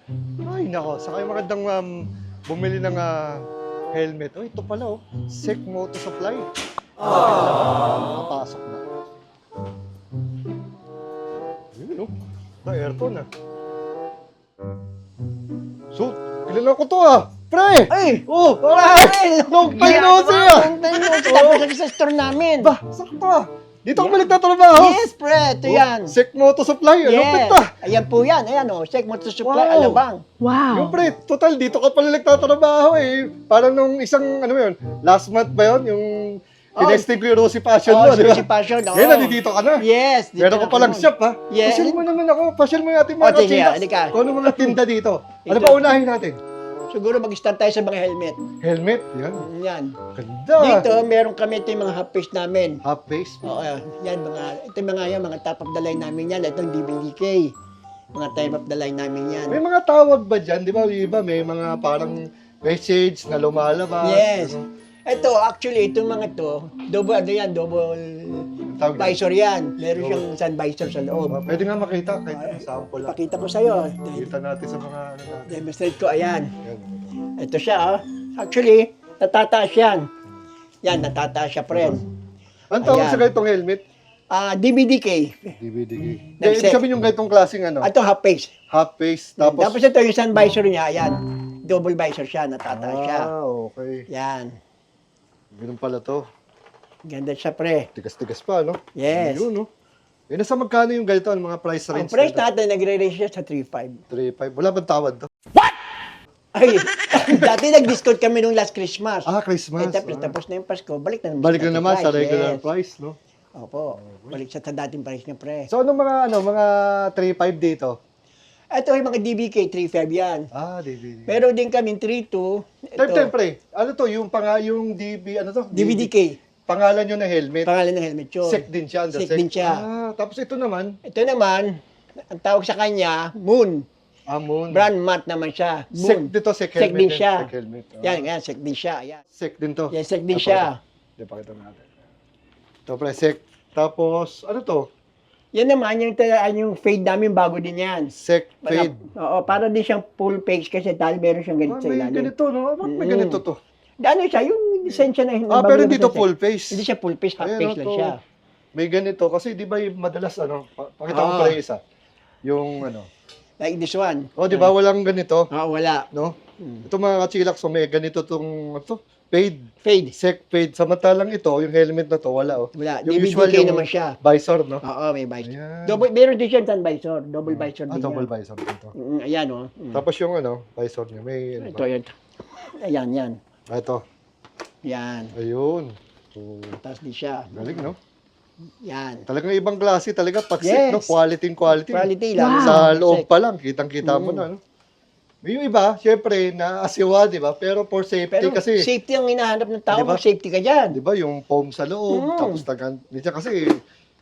Ay, nako. Saka yung magandang bumili ng helmet. Oh, ito pala, oh. Sek Moto Supply. Nakapasok na. Yun, oh. Aircon, ah. So, kilala ko to, ah. Pre! Ay! Oh! Ay! Long time no see, ah! Long time no see. Tapos lagi sa store namin. Ba, sakto, ah. Dito ako nagtatrabaho. Yes, pre. Ito yan. Sek Moto Supply. Ano Yes. pa? Ayan po yan. Ayan o. Check mo to supply. Wow. Alabang. Yung pre, total dito ka pala nagtatrabaho eh. Parang nung isang, ano yun, last month ba yun? Yung tinesting ko yung Rosy Passion mo, di ba? Si Passion. Ngayon, nandito ka na. Yes. dito Meron na ka palang ako. shop, ha? Yes. Pasyal mo naman ako. Pasyal mo natin mga sige, chillax. halika. Kung ano mga tinda dito. Ano Ito. ba unahin natin? Siguro mag-start tayo sa mga helmet. Helmet, yan. Yan. Ganda. Dito, meron kami ito yung mga half face namin. Half face. Oo, yan ito yung mga top of the line namin yan. Itong DBDK. Mga type of the line namin yan. May mga tawag ba dyan? Di ba? Iba, may mga parang message na lumalabas. Yes. Ano? Ito, actually, itong mga to, double Tawag dyan. visor yan. Meron siyang sun visor sa loob. Pwede nga makita. Kahit sample lang. Pakita ko sa'yo. Kita natin sa mga ano natin. Demonstrate ko, ayan. Yan. Ito siya, oh. Actually, natataas yan. Yan, natataas siya, friend. Ang tawag Ayan. sa ganitong helmet? DBDK. DVD. Nag-set. Ibig sabihin yung ganitong klaseng ano? Ito, half face. Half face. Tapos, Tapos ito, yung sun visor niya, ayan. Double visor siya, natataas siya. Okay. Yan. Ganun pala to. Ganda siya, pre. Tigas-tigas pa, no? Yes. Yun, no? Eh, nasa magkano yung ganito? Ang mga price Ang range? price natin, nagre-range siya sa 3.5. 3.5. Wala bang tawad to? Ay, dati nag-discount kami nung last Christmas. Christmas. Tapos na yung Pasko, balik na naman Balik na naman sa price, regular yes. price, no? Opo, balik sa dating price niya, pre. So, anong mga 3.5 dito? Ito yung mga DBK, 3.5 yan. DVD. Meron din kami 3.2. Siyempre, ano to? Yung DB, ano to? DBDK. Pangalan nyo na helmet. Pangalan ng helmet yun. Sek din siya. Sek din siya. Tapos ito naman, Ito naman, ang tawag sa kanya, Moon. Amon. Brand mat naman siya. Sek Moon. dito, sek Sek helmet. din siya. Sek helmet. Yan, sek din siya. Yan. Sek din to. Yan, sek din siya. Hindi, pakita natin. Ito, pre, sek. Tapos, ano to? Yan naman, yung fade namin, bago din yan. Sek fade. Oo, para din siyang full page kasi dahil meron siyang ganito sa May ilalim. ganito, no? Bakit may ganito to? Ano siya, yung design siya na Pero hindi to full face. Hindi siya full face, half Ayan, face lang to. siya. May ganito. Kasi di ba yung madalas, pakita ko Ah. pa yung isa. Yung, Like this one. di ba walang ganito, Wala. no? Ito mga kachilak, so may ganito tong, fade. Fade. Sek fade. Samantalang ito, yung helmet na to, wala, oh. Wala. Yung DBDK usual yung naman siya. visor, no? Oo, may visor. Ayan. Meron din siya sun visor. Double visor din Double yan. visor dito. Ayan, oh. Tapos yung visor niya, may ano Ito, ba? yan. Ayan, yan. Ito. Yan. Ayun. So, Tapos di siya. galing, no? Yan. Talagang ibang klase, talaga pagsik, Yes. no? Quality. Quality lang. Sa loob Check. pa lang, kitang-kita mo na, no? Yung iba, syempre, naasiwa, di ba? Pero for safety Pero kasi, safety ang hinahanap ng tao. Di ba? Safety ka dyan. di ba, yung foam sa loob, tapos minsan kasi,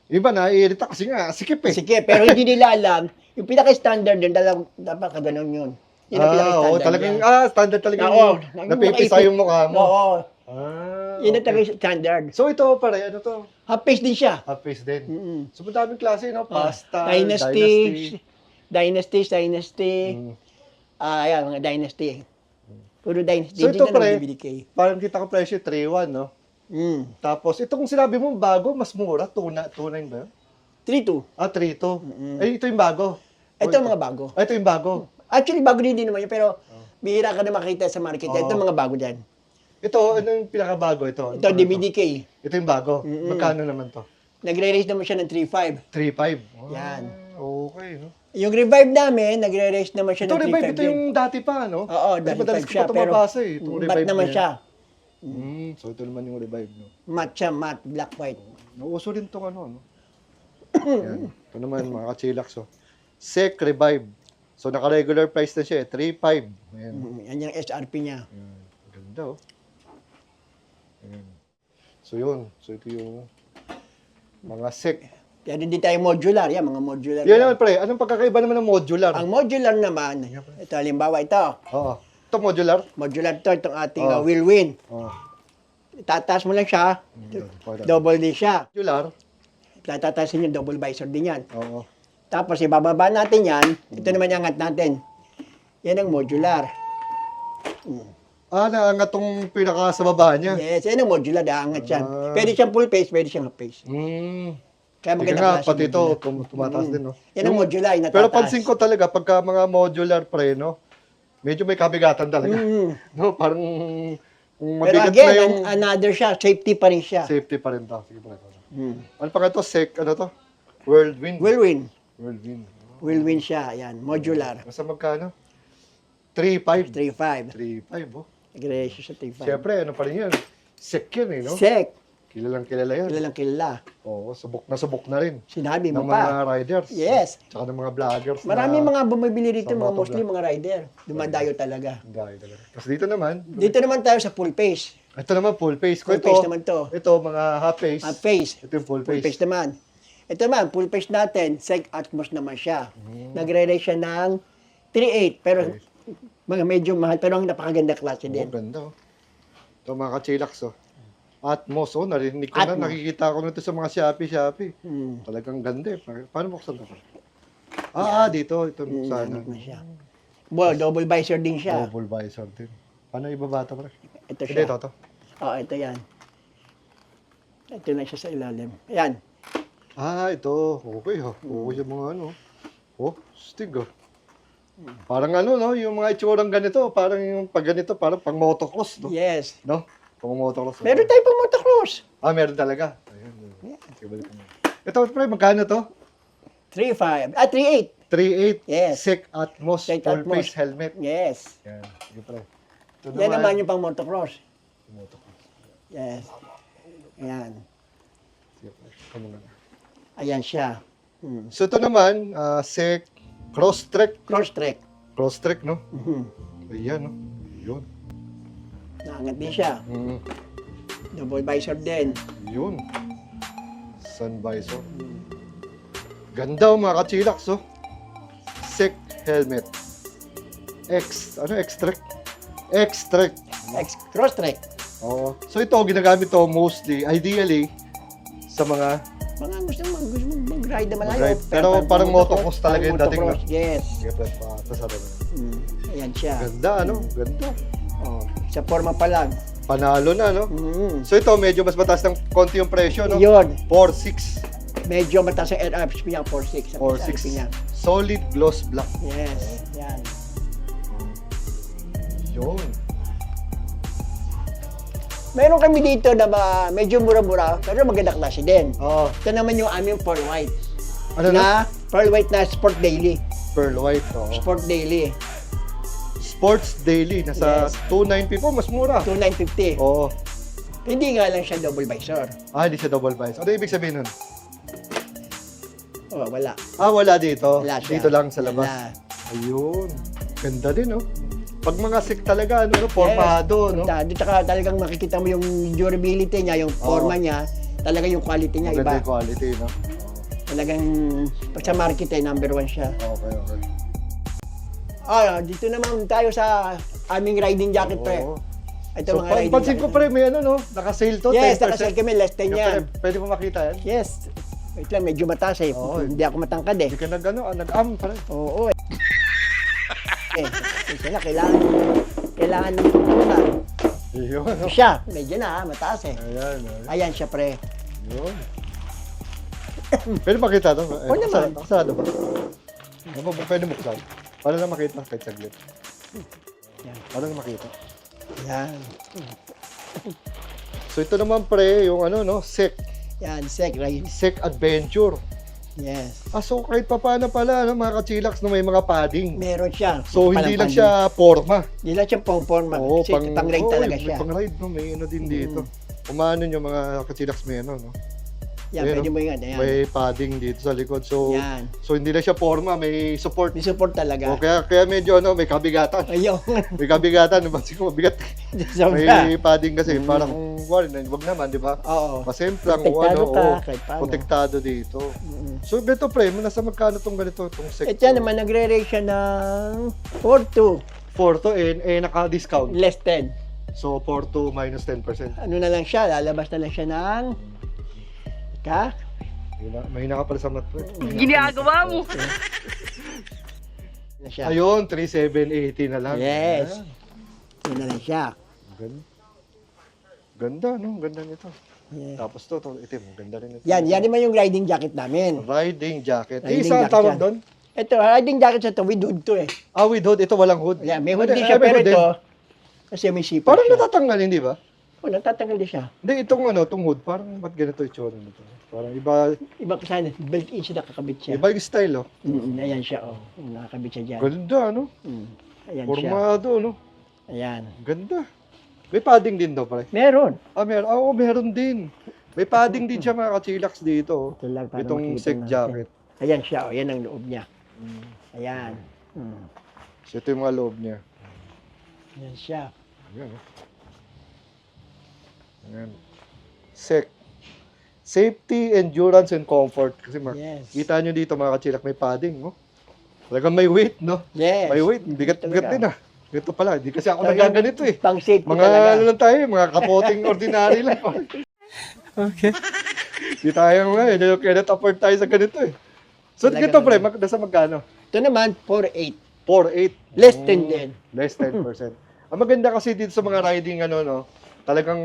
iba naiirita kasi nga, sikip eh. Sige, pero hindi nila alam. Yung pinaka-standard yun, dapat ka ganun yun. Yun ang Oo, pinaka-standard talagang, yan. standard talaga Oo. yung napipisa yung mukha mo. Oo. Yun ang Okay. talaga-standard. So ito pare, ano to? Half face din siya. Half face din. Mm-mm. So madaming klase, no? Pasta, Dynasty. Mm. Ayan, mga Dynasty. Puro Dynasty. So Hindi ito na pre, nagbibigay. parang kita ko presyo 3.1, no? Tapos itong sinabi mo bago, mas mura, 2.9 ba yun? 3.2. 3.2. Eh, ito yung bago. Ito ang mga bago. Ito yung bago. Actually, bago din naman yun, pero bihira ka na makita sa market. Ito ang mga bago dyan. Ito, ano yung pinakabago ito? Ito, DBDK. Ito yung bago. Magkano naman to? Nagre-raise naman siya ng 3.5. 3.5. Yan. Okay, no? Yung revive namin, nagre-raise naman siya Ito ng 3.5 revive, ito yung dati pa, no? Oo, Kasi dati madalas 5 ko siya, pa ito pero mabasa eh. Itong matte revive naman na yan. siya. So ito naman yung revive, no? Matte siya, matte, black, white. Nauso rin itong no? Yan. Ito naman, mga kachilax, oh. Sek Revive. So, naka-regular price na siya, 3.5. Ayan. Yan yung SRP niya. Ayan. Ganda, oh. Ayan. So, yun. So, ito yung mga sek. Kaya din tayo modular. Yan, mga modular. Yan naman, pre. Anong pagkakaiba naman ng modular? Ang modular naman, ito halimbawa ito. Oo. Ito modular? Modular to, itong ating Oh. wheel win. Oo. Tataas mo lang siya, double din siya. Modular? Tataasin yung double visor din yan. Oo. Tapos ibababa natin yan, ito naman yung angat natin. Yan ang modular. Naangat tong pinaka sa baba niya. Yes, yan ang modular, daangat yan. Ah. Pwede siyang full face, pwede siyang half face. Kaya Ika maganda nga, klase pati ito, modular. tumataas din, no? Yan ang modular, yung natataas. Pero pansin ko talaga, pagka mga modular pre, no? Medyo may kabigatan talaga. No, parang kung Pero mabigat again, na yung another siya, safety pa rin siya. safety pa rin to. Sige pre. Ano pa nga ito? Ano to? Whirlwind. Whirlwind. Whirlwind. Whirlwind siya, yan, modular. Basta magkano? 3.5. 3.5. 3.5, oh. Agresyo sa 3.5. Siyempre, ano pa rin yan? Sec yan, eh, no? Sec. Kilalang kilala yan. Kilalang kilala. Oo, subok na rin. Sinabi Ng mo pa. mga riders. Yes. Tsaka ng mga vloggers. Maraming na, mga bumibili rito, sa mga motovlog. mostly mga rider. Dumadayo talaga. Dahil talaga. Tapos dito naman, Dito naman tayo sa full face. ito naman full face. Full face naman to. Ito, mga half face. Half face. Ito yung full Full face. face naman. Ito naman, full face natin, Sec Atmos naman siya. Nagre-rate siya ng 3.8. Pero mga medyo mahal, pero ang napakaganda klase Oh, din. ganda, oh. Ito mga kachilax, oh. Atmos, oh. Narinig ko na, Atmos. nakikita ko na ito sa mga Shopee. Talagang ganda, eh. Paano buksan ito? Dito. Ito buksan. Ano na siya. Double visor din siya. Double visor din. Paano ibabata, pre? Ito Hindi, siya. ito. Ito yan. Ito na siya sa ilalim. Ayan. Ito. Okay, oh. Okay yung mga ano. Oh, stig, oh. Parang ano, no? Yung mga itsurang ganito, parang yung pag ganito, parang pang motocross, no? Yes. No? Pang motocross. Meron tayo pang motocross. Meron talaga. Ayun. Sige, balik mo. Ito, pre, magkano to? 3.5. 3.8. 3.8. Yes. Sec Atmos. Sec Full Atmos. face helmet. Yes. Yan. Sige, pre. Ito Yan naman yung pang motocross. motocross. Yes. Ayan. Sige, pre. Ano na. Ayan siya. So, ito naman, Sec Crosstrek. Cross-track. Crosstrek, no? Ayan, no? Yun. Naangat din siya. Double visor din. Yun. Sun visor. Ganda, oh, mga kachilax, oh. Sec helmet. Extract? Extract. Cross-track. Oo. So ito, ginagamit to mostly, ideally, sa mga Mga gusto mong mag-ride na malayo. Mag-ride. Pero parang motocross talaga yung dating, no? Motocross, yes. pasada na. Ayan siya. Ganda, ano? Ganda. Sa forma pa lang. Panalo na, no? So ito, medyo mas mataas ng konti yung presyo, no? Yun. 4.6. Medyo mataas ang RFP niya, 4.6. 4.6. niya. Solid gloss black. Yes. Yan. Yun. Meron kami dito na medyo mura-mura, pero maganda klase din. Oo. Ito naman yung aming Pearl White. Ano na? Pearl White na Sport Daily. Pearl white, oo. Sport Daily. Sports Daily, nasa Yes. 290 po, mas mura. 2,950. Oo. Hindi nga lang siya double visor. Hindi siya double visor. Ano ibig sabihin nun? Wala. Wala dito. Wala siya. Dito lang sa labas. Wala. Ayun. Ganda din, no? Pag mga sick talaga, ano, formado, no? Formado. Tsaka talagang makikita mo yung durability niya, yung forma niya, talaga yung quality niya, Maganda iba. yung quality, no? Talagang, pag sa market number 1 siya. Okay. Dito naman tayo sa aming riding jacket, pre. Oo. Ito So, mga riding pansin ko, pre, may ano, no? Naka-sale to, Yes, 10%. nakasale kami, less 10 yan. Pwede mo makita yan? Yes. Wait lang, medyo mataas eh. Oo. Hindi ako matangkad eh. Hindi ka nag-am, pare. Oo eh. Sila, kailangan ng tutunan. Ayun, no? Siya, medyo na, mataas eh. Ayan. Ayan siya, pre. Yun. Pwede makita to? Oo naman. Kasado ba? Pwede buksan. Para lang makita kahit saglit. Yan. Para lang makita. Yan. So ito naman pre, yung ano no, Sec Yan, sec, right? Sec Adventure. Yes. So kahit papaano pala, no, mga kachilax no, may mga padding. Meron siya. So hindi lang siya forma. Hindi lang siya pang-forma. Oo, Kasi pang-ride talaga siya. Pang-ride, no, may ano din dito. Umano nyo mga kachilax may ano, no? Yan, Ayan, pwede no? mo yan. Ayan. May padding dito sa likod. So Yan. so hindi lang siya forma, may support. May support talaga. O, kaya medyo ano, may kabigatan. Ayun. May kabigatan, diba? Siguro mabigat. Sobra. May padding kasi, para kung wag naman, di ba? Oo. Masemplang o Protektado ano, ka, o, kahit paano. protektado dito. So, ganito pre, nasa magkano tong ganito, tong Sec? Ito naman, nagre-rate siya ng 4-2. 4 to, naka-discount. Less 10. So, 4 to minus 10%. Ano na lang siya, lalabas na lang siya ng... Mahina ka pala sa math pre. Ginagawa mo. Na siya. Ayun, 3,780 na lang. Yes. Ayan. Yun na lang siya. Ganda. Ganda, no? Ganda nito. Yeah. Tapos to, itim. Ganda rin ito. Yan naman yung riding jacket namin. Riding jacket. Riding Isa ang jacket tawag yan. doon? Ito, riding jacket sa to, with hood to eh. Ah, with hood. Ito walang hood. Yeah, may hood Ay, din siya, may pero hood din. ito, kasi may zipper Parang siya. natatanggal, hindi ba? Oh, natatanggal din siya. Hindi, itong hood. Parang ba't ganito yung tsura nito? Parang iba, Iba kasi built-in siya, nakakabit siya. iba yung style, oh. Ayan siya, oh. Nakakabit siya dyan. Ganda, no? Ayan siya. Formado, no? Ayan. Ganda. May padding din daw, pare. Meron. Ah, meron. Oo, meron din. May padding din siya, mga kachilax dito, oh. Ito lang, para Itong makita sec natin. jacket. Ayan siya, oh. Yan ang loob niya. Ayan. So, ito yung mga loob niya. Ayan siya. Ayan, oh. Ayan. Sec. Safety, endurance, and comfort. Kasi Yes. kita nyo dito mga kachilak, may padding, no? Talagang may weight, no? Yes. May weight. Bigat Talaga. din, ah. Ito pala, hindi kasi ako Talagang nagaganito, eh. Pang safety Mga talaga. ano lang tayo, mga kapoting ordinary lang. Okay. Hindi tayo nga, eh. Kaya afford tayo sa ganito, eh. So, Talaga dito, pre, naman. nasa magkano? Ito naman, 4.8. 4,800. Less than din. Less 10%. Ang maganda kasi dito sa mga riding, ano, no? Talagang,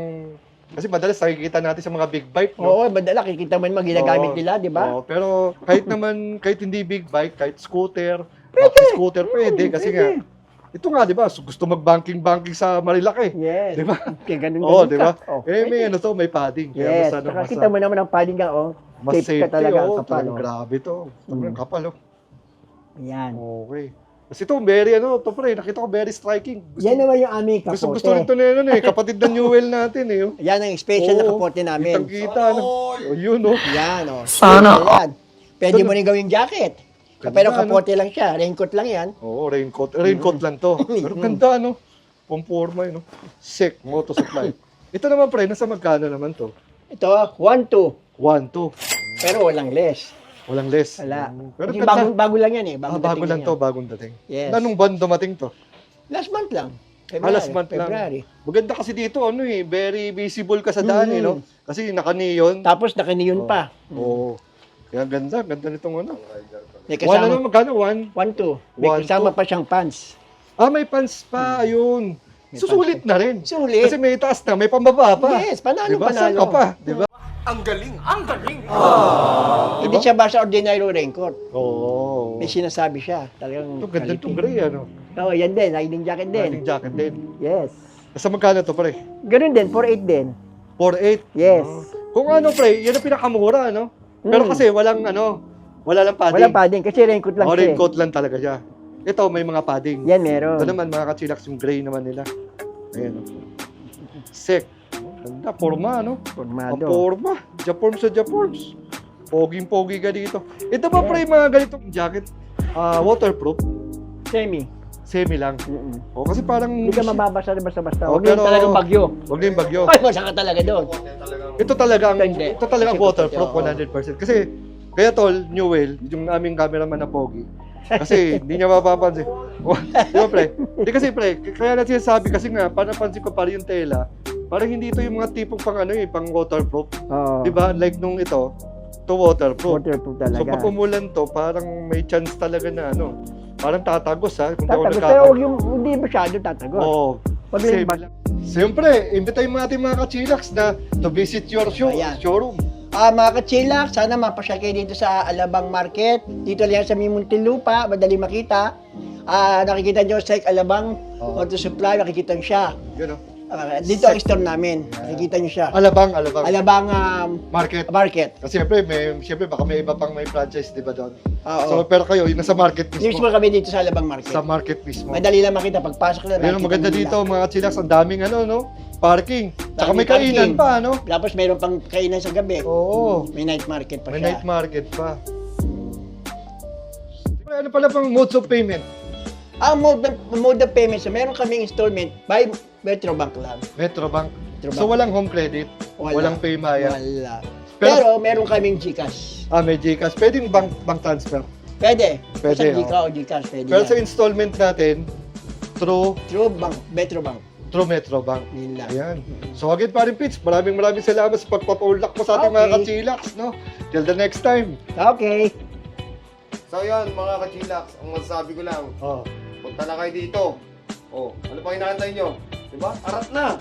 kasi madalas nakikita natin sa mga big bike, no? Oo, madala, kikita mo naman ginagamit Oo. nila, di ba? Oo, pero kahit naman, kahit hindi big bike, kahit scooter, scooter pwede kasi nga, ito nga, di ba, gusto mag-banking sa Marilaki. Yes. Di ba? Kaya ganun Oo, ganun di ba? ka. Oh, May ano to, may padding. Kaya yes. mas, ano, Saka mas, kita mo naman ang padding nga, oh. mas safe ka safety, talaga, oh, ang kapal, talagang oh. grabe to. Talagang kapal, oh. Ayan. Okay. Kasi ito, very, ano, to pre, nakita ko very striking. Yan naman yung aming kapote. Gusto rin to na yun, eh. Kapatid ng Newell natin, eh. Oh. Yan ang special na Oo, kapote namin. Kitang-kita, no? Oh, yun, oh. Yan, oh. Sana. Ayan. Pwede mo rin gawing jacket. Ganda, Pero kapote lang siya. Raincoat lang yan. Oo, raincoat. Raincoat lang to. Pero ganda, no? Pumporma, yun, no? Sick, moto supply. Ito naman, pre, nasa magkano naman to? Ito, 1-2. 1,200. Pero walang less. Walang less. Wala. Pero Kasi ganda. bago lang yan eh. Bago dating lang yan. to, bagong dating. Yes. Anong buwan dumating to? Last month lang. Last month lang. February. Maganda kasi dito, ano eh, very visible ka sa daan, eh, no? Kasi naka-neon. Tapos nakaniyon pa. Oo. Kaya ganda nitong ano. May One ano, kasama. magkano? 1-2. 1? May 1-2. kasama pa siyang pants. Ah, may pants pa, ayun. May Susulit na rin. Sulit. Kasi may taas na, may pambaba pa. Yes, panalo, Diba? Saan panalo. ka pa? Diba? Hindi siya basta ordinary raincoat. Oo. May sinasabi siya. Talagang Ito, ganda quality. itong gray, ano? Oo, yan din. Riding jacket din. Riding jacket din. Yes. Sa magkano to, pre? Ganun din, 4.8 din. 4,800. Yes. Kung ano, pre, yan ang pinakamura, no? Pero kasi walang, ano, wala lang padding. Walang padding kasi raincoat lang O, siya. eh. raincoat lang talaga siya. Ito, may mga padding. Yan, meron. Ito naman, mga kachilax, yung gray naman nila. Ayan, oh. Sick. Ganda, forma, no? Ang Formado. forma. Japorms sa Japorms. Poging-pogi ka dito. Ito ba, pre, mga ganitong jacket? Waterproof. Semi. Semi lang. O, kasi parang... Hindi ka mababasa na basta-basta. Oh, Huwag yung pero- talagang bagyo. Huwag na yung bagyo. Ay, basa ka talaga doon. Ito talagang, Hindi. ito talagang Kasi- waterproof, oo. 100%. Kasi, kaya tol, Newell, yung aming cameraman na pogi, kasi hindi niya mapapansin. Oh, di ba, pre? Hindi kasi, pre, kaya na sinasabi kasi nga, panapansin ko pa rin yung tela, parang hindi ito yung mga tipong pang ano eh, pang waterproof. Oo. Di ba? Like nung ito waterproof. Waterproof So talaga. pag umulan to, parang may chance talaga na ano, parang tatagos ha, kung Tatagos. Pero huwag yung, hindi masyado tatagos. Oo. Wag Same lang lang. Siyempre, imbitahin mo natin mga kachilax na to visit your Ayan. showroom. Mga kachilak, sana mapasyal kayo dito sa Alabang Market. Dito lang yan sa Muntinlupa, madali makita. Nakikita nyo sa Alabang Oo. Auto Supply, nakikita nyo siya. Gano? Dito ang store namin, nakikita nyo siya. Alabang. Alabang Market. Market. Kasi siyempre baka may iba pang may franchise, di ba doon? Oo. So, pero kayo, yung nasa market News mismo. mo kami dito sa Alabang Market. Sa market mismo. Madali lang makita, pagpasok na Ayun, ang maganda dito, mga chillax, ang daming ano, no? Parking. Tsaka may Daming kainan parking. pa, no? Tapos mayroon pang kainan sa gabi. Oo. May night market pa May siya. night market pa. Ano pala pang modes of payment? Ang mode of payment, so meron kaming installment by Metrobank lang. Metrobank. Metrobank. So walang home credit, Wala. walang Paymaya. Wala. Pero- Pero meron kaming GCash. May GCash. Pwedeng bank transfer. Pwede. Pwede, Sa GCash o GCash, pwede Pero yan. sa installment natin, through True Bank, Metrobank. Metrobank. Yun lang. Ayan. So again, paring Pitch, maraming salamat sa pagpapaulak mo sa ating mga Okay. kachilax, no? Till the next time. Okay. So yun, mga ka-chillax, ang masasabi ko lang, Oh. punta na kayo dito. Oh, ano pa hinahantay nyo? Diba? Arat na!